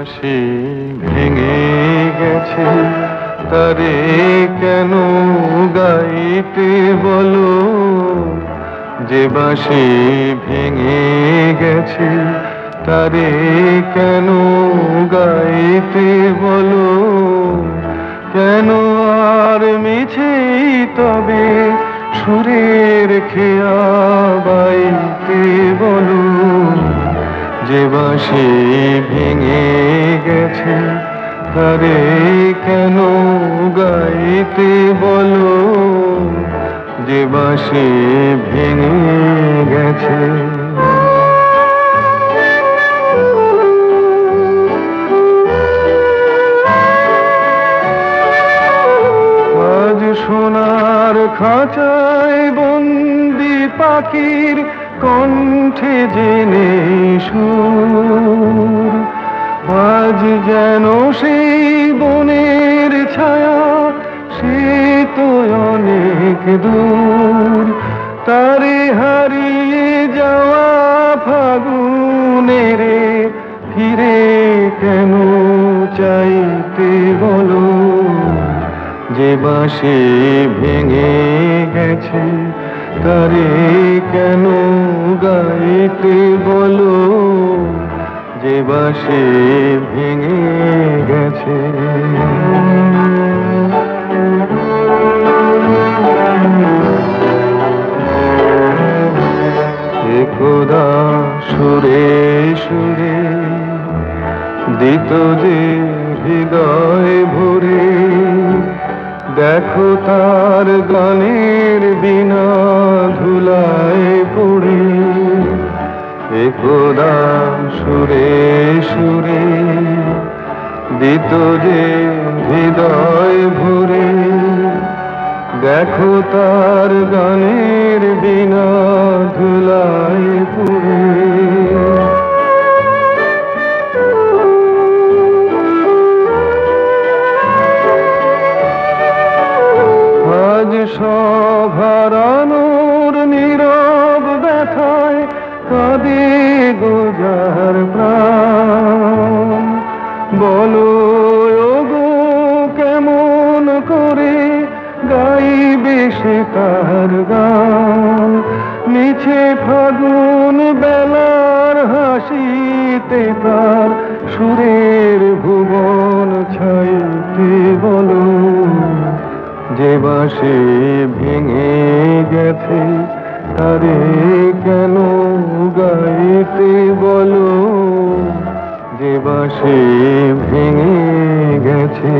বাঁশি ভেঙে গেছে তারে কেন গাইতে বলো, যে বাঁশি ভেঙে গেছে তারে কেন গাইতে বলো, কেন আর মিছেই তবে সুরের খেয়া বাইতে বলো, যে বাঁশি ভেঙে গেছে তারে কেন গাইতে বলো, যে বাঁশি ভেঙে গেছে। আজ সোনার খাঁচায় বন্দি পাখির কণ্ঠে জেনে সুর, আজ যেন সেই বনের ছায়া সে তো অনেক দূর, তারে হারিয়ে যাওয়া ফাগুনের ফিরে কেন চাইতে বলো, যে বাঁশি ভেঙে গেছে তারে কেন গাইতে বলো, যে বাঁশি ভেঙে গেছে। একদা সুরে সুরে দিত যে হৃদয় ভরে, দেখো তার গানের বিনা ধুলায় পড়ে, একদা সুরে সুরে দিত যে হৃদয় ভরে, দেখো তার গানের বিনা ধুলায় পড়ে। আজ সব হারানোর নীরব ব্যথায় কাঁদে গো যার প্রাণ, বলো ওগো কেমন করে গাইবে সে তার গান, মিছে ফাগুন বেলার হাসিতে তার সুরের ভুবন ছাইতে বলো, যে বাঁশি ভেঙে গেছে তারে কেন গাইতে বলো, যে বাঁশি ভেঙে গেছে।